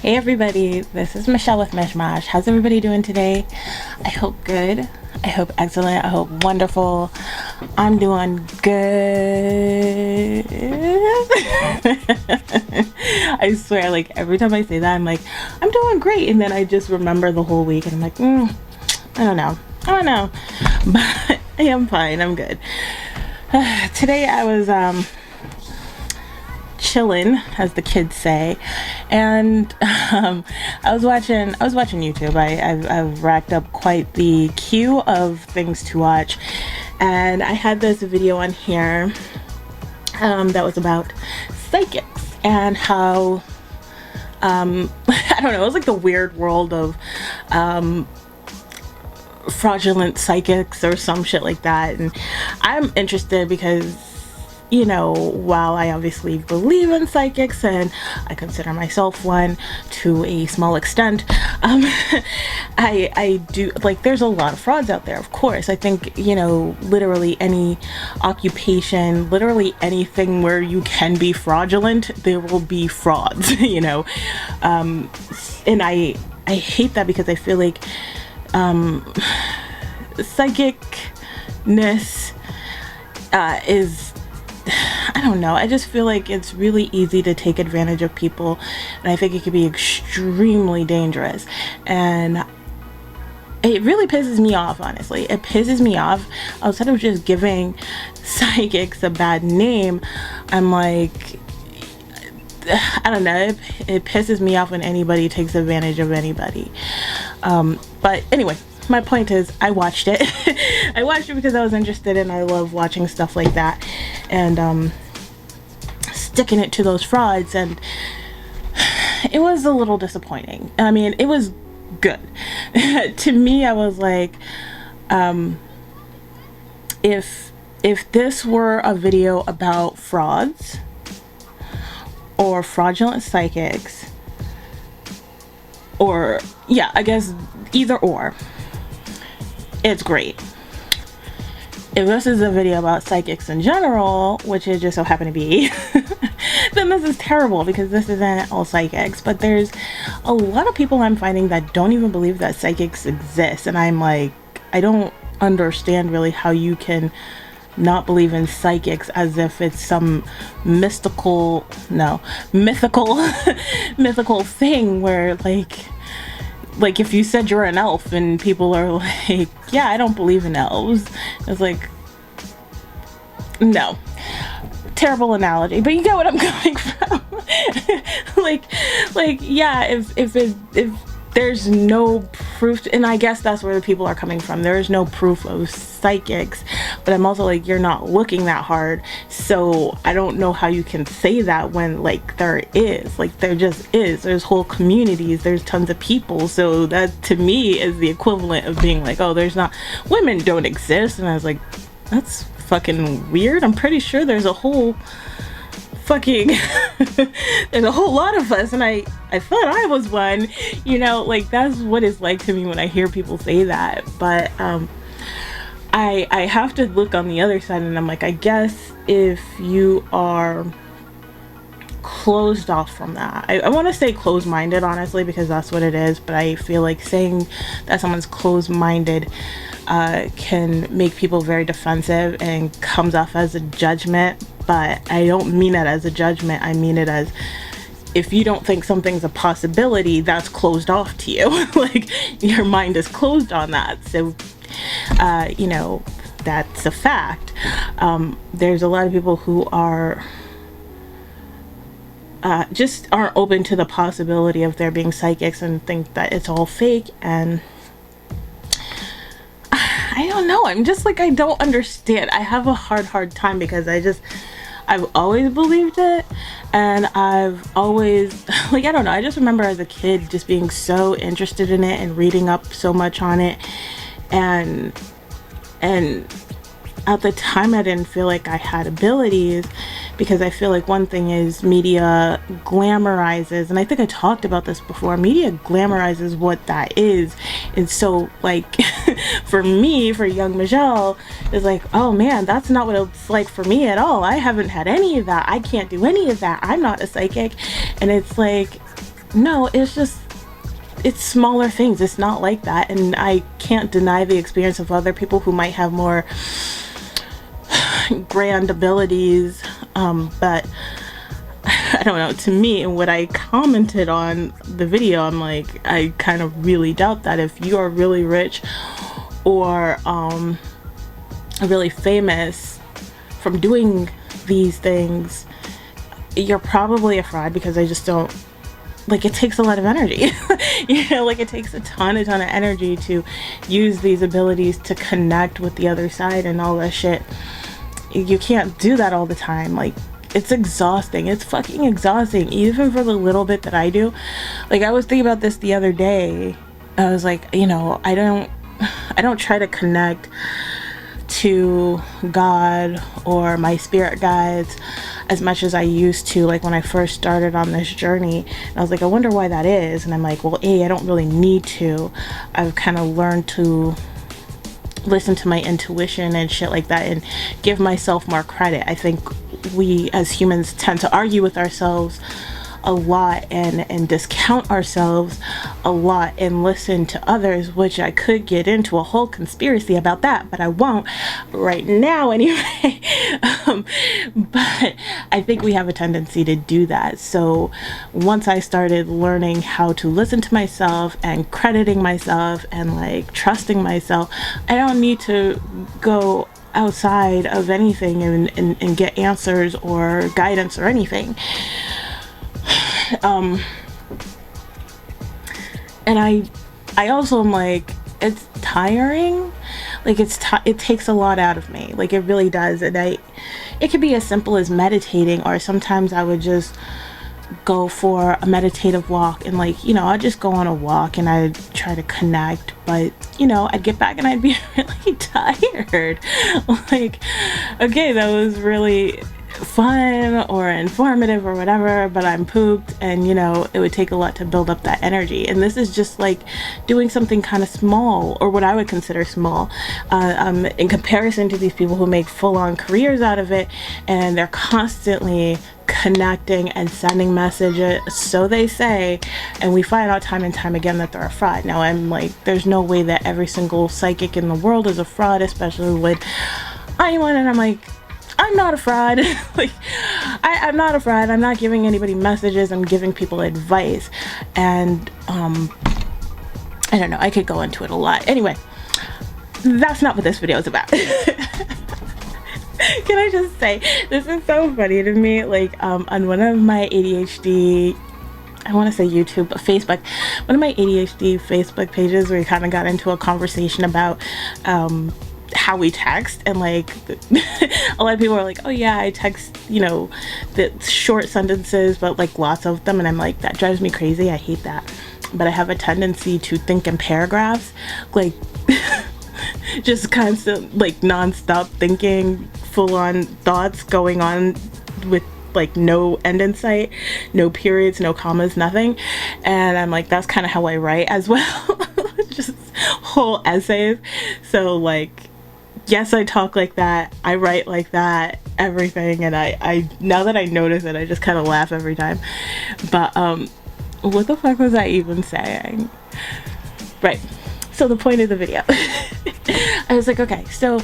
Hey everybody, this is Michelle with Mishmash. How's everybody doing today? I hope good. I hope excellent. I hope wonderful. I'm doing good. I swear, like every time I say that, I'm like, I'm doing great. And then I just remember the whole week and I'm like, I don't know. But I am fine. I'm good. Today I was, chilling, as the kids say, and I was watching YouTube. I've racked up quite the queue of things to watch, and I had this video on here that was about psychics and how I don't know, it was like the weird world of fraudulent psychics or some shit like that. And I'm interested because, you know, while I obviously believe in psychics and I consider myself one to a small extent, I do, like, there's a lot of frauds out there, of course. I think, you know, literally any occupation, literally anything where you can be fraudulent, there will be frauds, you know. And I hate that because I feel like psychicness is, I don't know, I just feel like it's really easy to take advantage of people, and I think it could be extremely dangerous, and it really pisses me off, honestly. It pisses me off. Instead of just giving psychics a bad name, I'm like, I don't know, it pisses me off when anybody takes advantage of anybody. But anyway, my point is, I watched it. I watched it because I was interested, and I love watching stuff like that, and sticking it to those frauds, and it was a little disappointing. I mean, it was good. To me, I was like, if this were a video about frauds or fraudulent psychics, or yeah, I guess either or, it's great. If this is a video about psychics in general, which it just so happened to be, then this is terrible because this isn't all psychics. But there's a lot of people I'm finding that don't even believe that psychics exist, and I'm like, I don't understand really how you can not believe in psychics as if it's some mythical thing where like if you said you're an elf and people are like, yeah, I don't believe in elves. It's like, no. Terrible analogy, but you get what I'm coming from. like yeah, if there's no proof, and I guess that's where the people are coming from. There is no proof of psychics, but I'm also like, you're not looking that hard, so I don't know how you can say that when, like, there is, like, there just is. There's whole communities, there's tons of people, so that to me is the equivalent of being like, oh, there's not, women don't exist. And I was like, that's fucking weird. I'm pretty sure there's a whole fucking there's a whole lot of us, and I thought I was one, you know, like, that's what it's like to me when I hear people say that. But I have to look on the other side, and I'm like, I guess if you are closed off from that, I want to say closed-minded, honestly, because that's what it is, but I feel like saying that someone's closed-minded can make people very defensive and comes off as a judgment. But I don't mean it as a judgment. I mean it as, if you don't think something's a possibility, that's closed off to you. Like, your mind is closed on that. So, you know, that's a fact. There's a lot of people who are just aren't open to the possibility of there being psychics and think that it's all fake. And I don't know, I'm just like, I don't understand. I have a hard time because I've always believed it, and I've always, like, I don't know, I just remember as a kid just being so interested in it and reading up so much on it, and at the time I didn't feel like I had abilities, because I feel like one thing is media glamorizes, and I think I talked about this before, media glamorizes what that is. And so, like, for me, for young Michelle, it's like, oh man, that's not what it's like for me at all. I haven't had any of that. I can't do any of that. I'm not a psychic. And it's like, no, it's smaller things. It's not like that. And I can't deny the experience of other people who might have more grand abilities, but I don't know, to me, and what I commented on the video, I'm like, I kind of really doubt that if you are really rich or really famous from doing these things, you're probably a fraud, because I just don't, like, it takes a lot of energy. You know, like, it takes a ton of energy to use these abilities to connect with the other side and all that shit. You can't do that all the time. Like, it's exhausting. It's fucking exhausting, even for the little bit that I do. Like, I was thinking about this the other day. I was like, you know, I don't try to connect to God or my spirit guides as much as I used to, like when I first started on this journey. And I was like, I wonder why that is. And I'm like, well, I don't really need to. I've kind of learned to listen to my intuition and shit like that, and give myself more credit. I think we as humans tend to argue with ourselves a lot and discount ourselves a lot and listen to others, which I could get into a whole conspiracy about that, but I won't right now anyway. But I think we have a tendency to do that. So once I started learning how to listen to myself and crediting myself and like trusting myself, I don't need to go outside of anything and get answers or guidance or anything. And I also am like, it's tiring. Like, it takes a lot out of me. Like, it really does. And it could be as simple as meditating, or sometimes I would just go for a meditative walk, and like, you know, I'd just go on a walk and I'd try to connect, but you know, I'd get back and I'd be really tired. Like, okay, that was really fun or informative or whatever, but I'm pooped, and you know, it would take a lot to build up that energy. And this is just like doing something kind of small, or what I would consider small, in comparison to these people who make full-on careers out of it, and they're constantly connecting and sending messages, so they say, and we find out time and time again that they're a fraud. Now, I'm like, there's no way that every single psychic in the world is a fraud, especially with anyone, and I'm like, I'm not a fraud. Like, I'm not a fraud. I'm not giving anybody messages. I'm giving people advice. And I don't know, I could go into it a lot. Anyway, that's not what this video is about. Can I just say, this is so funny to me. Like, on one of my ADHD, I want to say YouTube, but Facebook, one of my ADHD Facebook pages, we kind of got into a conversation about how we text, and like a lot of people are like, oh yeah, I text, you know, the short sentences, but like lots of them, and I'm like, that drives me crazy. I hate that. But I have a tendency to think in paragraphs, like just constant, like non-stop thinking, full-on thoughts going on with like no end in sight, no periods, no commas, nothing. And I'm like, that's kind of how I write as well. Just whole essays. So like, yes, I talk like that, I write like that, everything. And I now that I notice it, I just kind of laugh every time. But what the fuck was I even saying? Right, so the point of the video. I was like, okay, so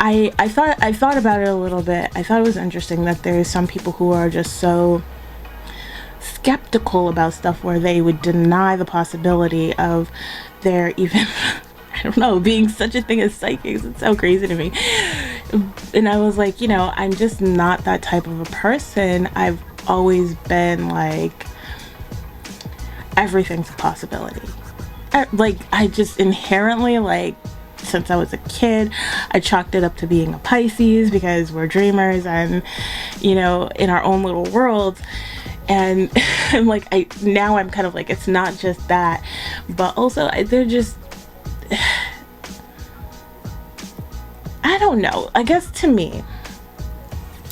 I thought about it a little bit. I thought it was interesting that there's some people who are just so skeptical about stuff, where they would deny the possibility of there even I don't know, being such a thing as psychics. It's so crazy to me. And I was like, you know, I'm just not that type of a person. I've always been like, everything's a possibility. Like, I just inherently, like, since I was a kid, I chalked it up to being a Pisces, because we're dreamers and, you know, in our own little worlds. And I'm like, now I'm kind of like, it's not just that, but also they're just, I don't know. I guess to me,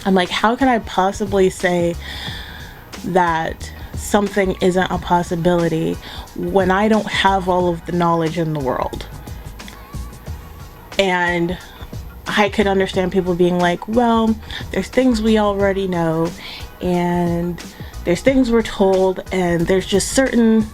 I'm like, how can I possibly say that something isn't a possibility when I don't have all of the knowledge in the world? And I could understand people being like, well, there's things we already know, and there's things we're told, and there's just certain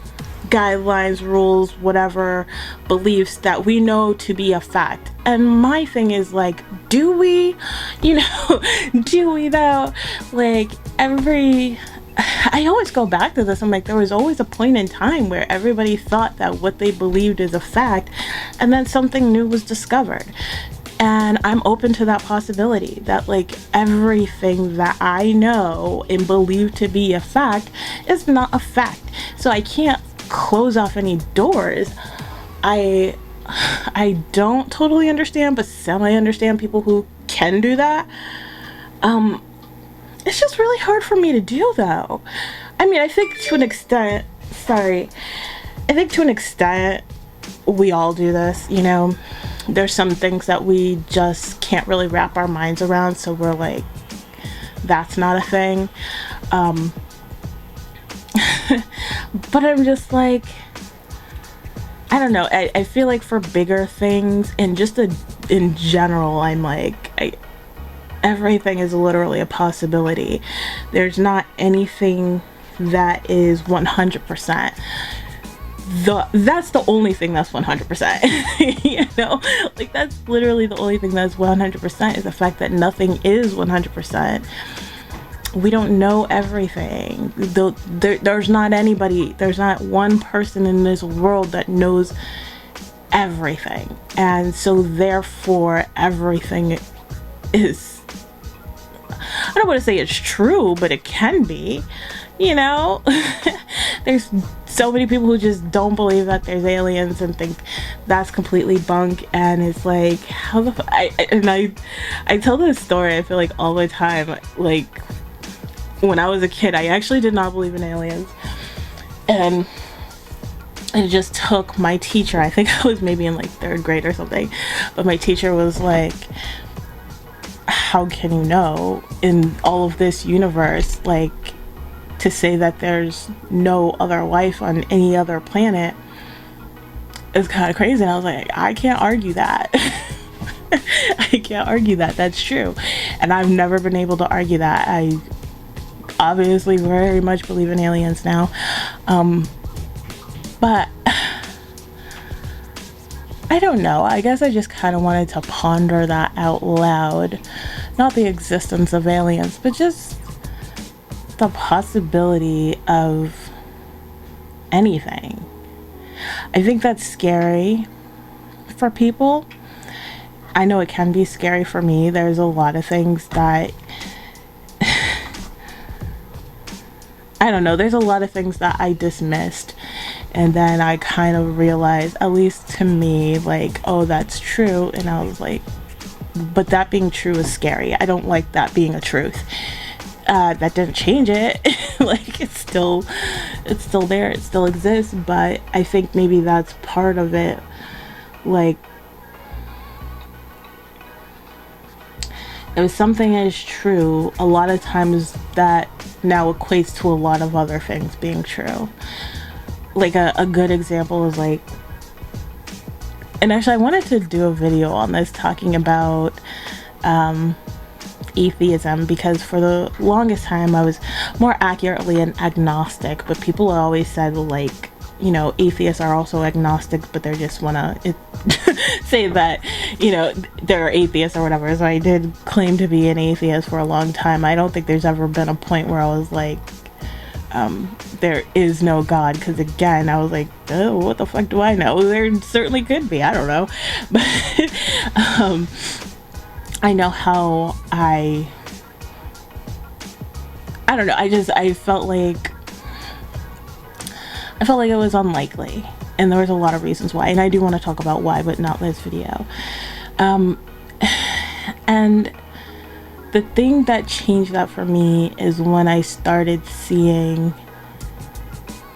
guidelines, rules, whatever, beliefs that we know to be a fact. And my thing is like, do we? You know, do we though? Like, I always go back to this. I'm like, there was always a point in time where everybody thought that what they believed is a fact, and then something new was discovered. And I'm open to that possibility, that like everything that I know and believe to be a fact is not a fact. So I can't close off any doors. I don't totally understand, but semi understand people who can do that. It's just really hard for me to do though. I mean, I think to an extent, we all do this, you know. There's some things that we just can't really wrap our minds around, so we're like, that's not a thing. But I'm just like, I don't know. I feel like for bigger things and just in general, I'm like, everything is literally a possibility. There's not anything that is 100%. That's the only thing that's 100%. You know, like that's literally the only thing that's 100% is the fact that nothing is 100%. We don't know everything. There's not one person in this world that knows everything, and so therefore everything is, I don't want to say it's true, but it can be, you know. There's so many people who just don't believe that there's aliens and think that's completely bunk, and it's like, how the I tell this story, I feel like, all the time. Like, when I was a kid, I actually did not believe in aliens, and it just took my teacher, I think I was maybe in like 3rd grade or something, but my teacher was like, how can you know in all of this universe, like, to say that there's no other life on any other planet is kind of crazy. And I was like, I can't argue that. I can't argue that. That's true. And I've never been able to argue that. I obviously very much believe in aliens now. But I don't know. I guess I just kind of wanted to ponder that out loud. Not the existence of aliens, but just the possibility of anything. I think that's scary for people. I know it can be scary for me. There's a lot of things that I don't know, there's a lot of things that I dismissed, and then I kind of realized, at least to me, like, oh, that's true. And I was like, but that being true is scary. I don't like that being a truth. That didn't change it. Like, it's still there, it still exists, but I think maybe that's part of it. Like, if something is true, a lot of times that now equates to a lot of other things being true. Like a good example is like, and actually I wanted to do a video on this talking about atheism, because for the longest time I was more accurately an agnostic, but people always said, like, you know, atheists are also agnostic, but they just want to say that, you know, they're atheists or whatever. So I did claim to be an atheist for a long time. I don't think there's ever been a point where I was like, there is no God, because again, I was like, oh, what the fuck do I know? There certainly could be, I don't know. But I know how I don't know, I felt like it was unlikely, and there was a lot of reasons why, and I do want to talk about why, but not this video. And the thing that changed that for me is when I started seeing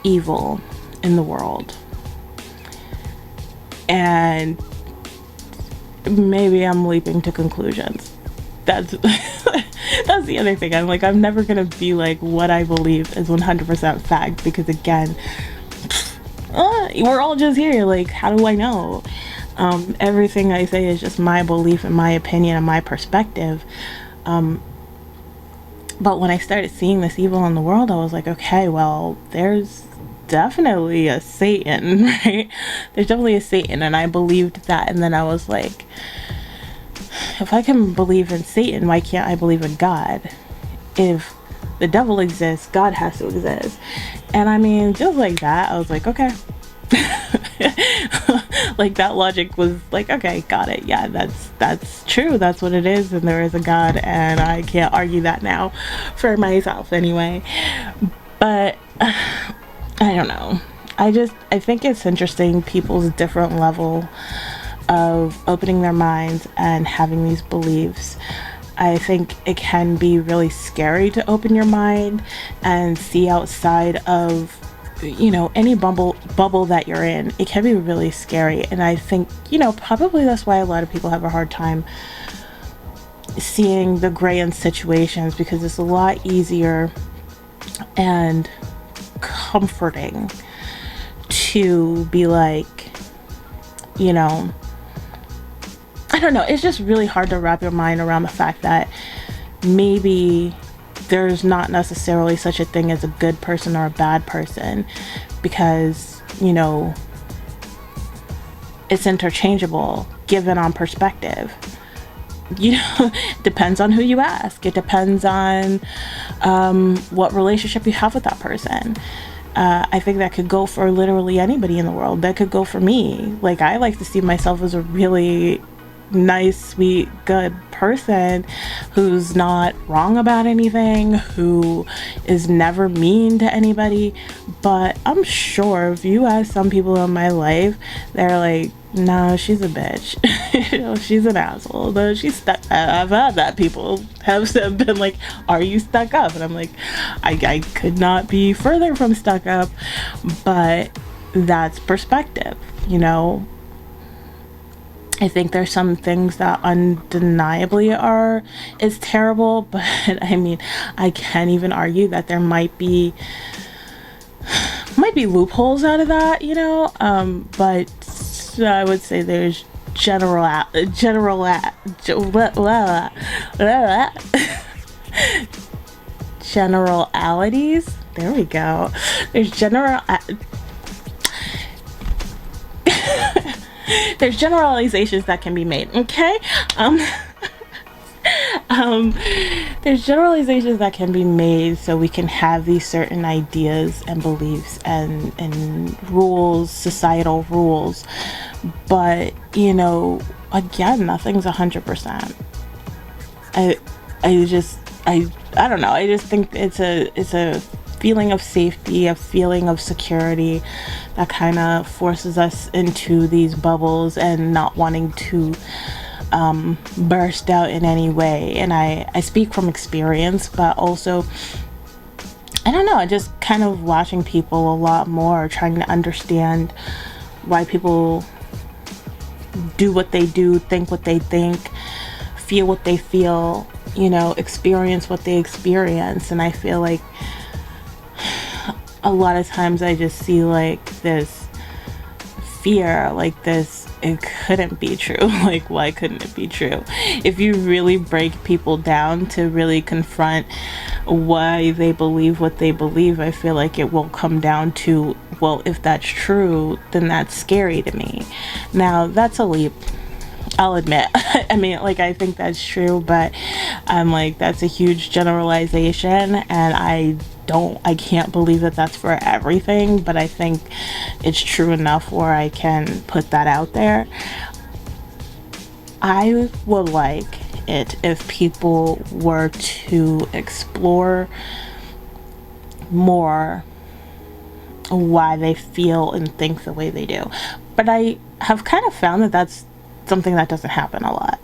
evil in the world. And maybe I'm leaping to conclusions. That's that's the other thing. I'm like, I'm never gonna be like, what I believe is 100% fact, because again, we're all just here. Like, how do I know? Everything I say is just my belief and my opinion and my perspective. But when I started seeing this evil in the world, I was like, okay, well, there's definitely a Satan, right? There's definitely a Satan, and I believed that. And then I was like, if I can believe in Satan, why can't I believe in God? If the devil exists, God has to exist. And I mean, just like that, I was like, okay. Like, that logic was like, okay, got it. Yeah, that's true. That's what it is. And there is a God, and I can't argue that now for myself anyway. But I don't know. I think it's interesting, people's different level of opening their minds and having these beliefs. I think it can be really scary to open your mind and see outside of, you know, any bubble that you're in. It can be really scary. And I think, you know, probably that's why a lot of people have a hard time seeing the gray in situations, because it's a lot easier and comforting to be like, you know, I don't know, it's just really hard to wrap your mind around the fact that maybe there's not necessarily such a thing as a good person or a bad person, because, you know, it's interchangeable given on perspective. You know, depends on who you ask. It depends on what relationship you have with that person. I think that could go for literally anybody in the world. That could go for me. Like, I like to see myself as a really nice, sweet, good person who's not wrong about anything, who is never mean to anybody. But I'm sure if you ask some people in my life, they're like, no, she's a bitch. You know, she's an asshole. No, she's stuck. I've had that. People have been like, are you stuck up? And I'm like, I could not be further from stuck up. But that's perspective, you know. I think there's some things that undeniably is terrible, but I mean, I can't even argue that there might be loopholes out of that, you know. But I would say there's generalities. There we go. There's there's generalizations that can be made, okay? There's generalizations that can be made so we can have these certain ideas and beliefs and rules, societal rules. But, you know, again, nothing's 100%. I don't know. I just think it's a feeling of safety, a feeling of security that kind of forces us into these bubbles and not wanting to burst out in any way. And I speak from experience, but also, I don't know, just kind of watching people a lot more, trying to understand why people do what they do, think what they think, feel what they feel, you know, experience what they experience. And I feel like a lot of times I just see like this fear, like this, it couldn't be true. Like, why couldn't it be true? If you really break people down to really confront why they believe what they believe, I feel like it will come down to, well, if that's true, then that's scary to me. Now, that's a leap, I'll admit. I mean, like, I think that's true, but I'm like, that's a huge generalization, and I can't believe that that's for everything, but I think it's true enough where I can put that out there. I would like it if people were to explore more why they feel and think the way they do. But I have kind of found that that's something that doesn't happen a lot.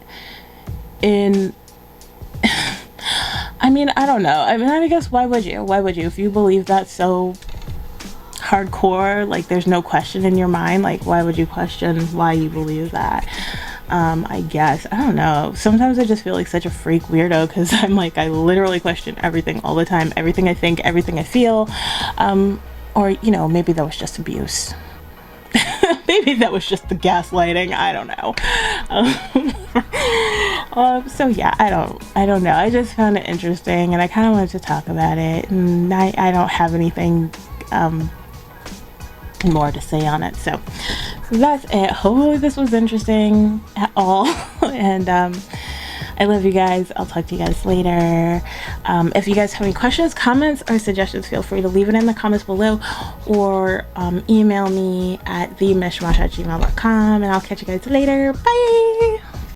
I mean, I don't know. I mean, I guess why would you? Why would you? If you believe that so hardcore, like there's no question in your mind, like why would you question why you believe that? I guess. I don't know. Sometimes I just feel like such a freak weirdo because I'm like, I literally question everything all the time. Everything I think, everything I feel. Or, you know, maybe that was just abuse. maybe that was just the gaslighting. I don't know. So yeah, I don't know. I just found it interesting, and I kind of wanted to talk about it. And I don't have anything more to say on it. So that's it. Hopefully this was interesting at all. And I love you guys. I'll talk to you guys later. If you guys have any questions, comments, or suggestions, feel free to leave it in the comments below, or email me at themishmash@gmail.com, and I'll catch you guys later. Bye.